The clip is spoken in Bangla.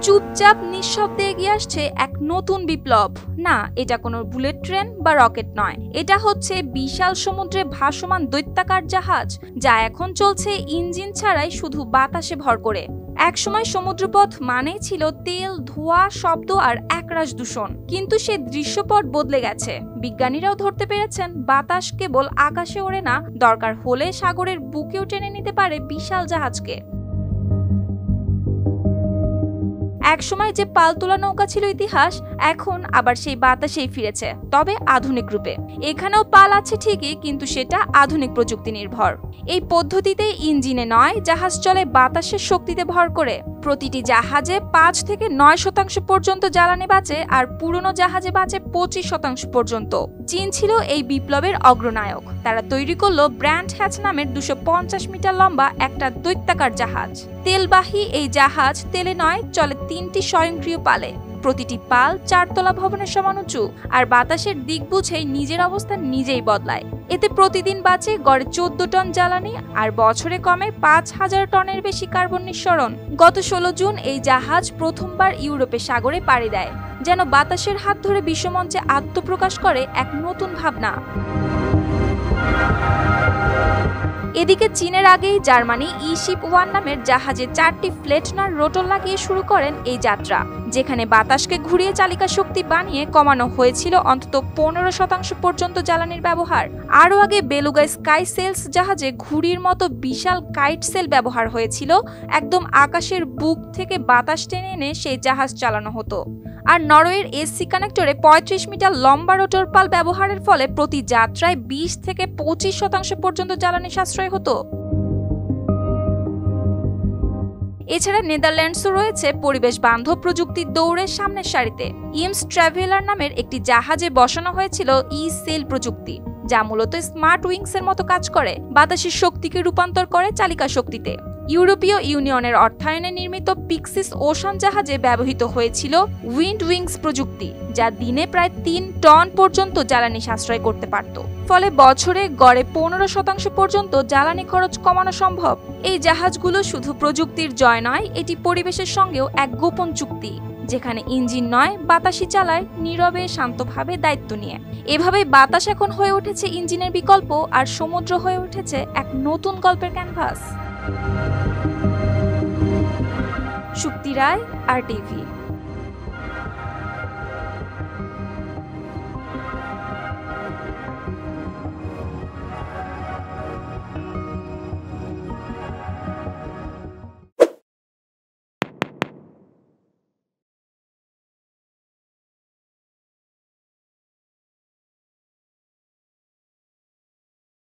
চুপচাপ নিঃশব্দে এগিয়ে আসছে এক নতুন বিপ্লব। না, এটা কোনো বুলেট ট্রেন বা রকেট নয়, এটা হচ্ছে বিশাল সমুদ্রে ভাসমান দৈত্যাকার জাহাজ, যা এখন চলছে ইঞ্জিন ছাড়াই শুধু বাতাসে ভর করে। একসময় সমুদ্রপথ মানেই ছিল তেল, ধোঁয়া, শব্দ আর একরাশ দূষণ, কিন্তু সে দৃশ্যপট বদলে গেছে। বিজ্ঞানীরাও ধরতে পেরেছেন বাতাস কেবল আকাশে ওড়ে না, দরকার হলে সাগরের বুকেও টেনে নিতে পারে বিশাল জাহাজকে। একসময় যে পালতোলা নৌকা ছিল ইতিহাস, এখন আবার সেই বাতাসেই ফিরেছে, তবে আধুনিক রূপে। এখানেও পাল আছে ঠিকই, কিন্তু সেটা আধুনিক প্রযুক্তি নির্ভর। এই পদ্ধতিতে ইঞ্জিনে নয়, জাহাজ চলে বাতাসের শক্তিতে ভর করে। প্রতিটি জাহাজে ৫ থেকে ৯% পর্যন্ত জ্বালানি বাঁচে, আর পুরনো জাহাজে বাঁচে ২৫% পর্যন্ত। চীন ছিল এই বিপ্লবের অগ্রনায়ক। তারা তৈরি করলো ব্র্যান্ড হ্যাচ নামের ২৫০ মিটার লম্বা একটা দৈত্যাকার জাহাজ। তেলবাহী এই জাহাজ তেলে নয়, চলে ৩টি স্বয়ংক্রিয় পালে। প্রতিটি পাল ৪ তলা ভবনের সমান উঁচু, আর বাতাসের দিক বুঝেই নিজের অবস্থান নিজেই বদলায়। এতে প্রতিদিন বাঁচে গড়ে ১৪ টন জ্বালানি, আর বছরে কমে ৫,০০০ টনের বেশি কার্বন নিঃসরণ। গত ১৬ জুন এই জাহাজ প্রথমবার ইউরোপের সাগরে পাড়ি দেয়, যেন বাতাসের হাত ধরে বিশ্বমঞ্চে আত্মপ্রকাশ করে এক নতুন ভাবনা। এদিকে চীনের আগেই জার্মানি ই-শিপ 1 নামের জাহাজে 4টি ফ্লেটনার রোটর লাগিয়ে শুরু করেন এই যাত্রা, যেখানে বাতাসকে ঘুরিয়ে চালিকা শক্তি বানিয়ে কমানো হয়েছিল অন্তত ১৫% পর্যন্ত জ্বালানির ব্যবহার। আরও আগে বেলুগা স্কাই সেলস জাহাজে ঘুড়ির মতো বিশাল কাইট সেল ব্যবহার হয়েছিল। একদম আকাশের বুক থেকে বাতাস টেনে এনে সেই জাহাজ চালানো হতো। আর নরওয়ের এসসি কানেক্টরে ৩৫ মিটার লম্বা রোটর পাল ব্যবহারের ফলে প্রতি যাত্রায় ২০ থেকে ২৫% পর্যন্ত জ্বালানি সাশ্রয় হতো। এছাড়া নেদারল্যান্ডসও রয়েছে পরিবেশ বান্ধব প্রযুক্তির দৌড়ের সামনের সারিতে। ইমস ট্রাভেলার নামের একটি জাহাজে বসানো হয়েছিল ই-সেল প্রযুক্তি, যা মূলত স্মার্ট উইংসের মতো কাজ করে, বাতাসের শক্তিকে রূপান্তর করে চালিকা শক্তিতে। ইউরোপীয় ইউনিয়নের অর্থায়নে নির্মিত পিক্সিস ওশান জাহাজে ব্যবহৃত হয়েছিল উইন্ড উইংস প্রযুক্তি, যা দিনে প্রায় ৩ টন পর্যন্ত জ্বালানি সাশ্রয় করতে পারত। ফলে বছরে গড়ে ১৫% পর্যন্ত জ্বালানি খরচ কমানো সম্ভব। এই জাহাজগুলো শুধু প্রযুক্তির জয় নয়, এটি পরিবেশের সঙ্গেও এক গোপন চুক্তি, যেখানে ইঞ্জিন নয়, বাতাসই চালায় নীরবে, শান্তভাবে, দায়িত্ব নিয়ে। এভাবেই বাতাস এখন হয়ে উঠেছে ইঞ্জিনের বিকল্প, আর সমুদ্র হয়ে উঠেছে এক নতুন গল্পের ক্যানভাস। শুক্তি রায়, RTV।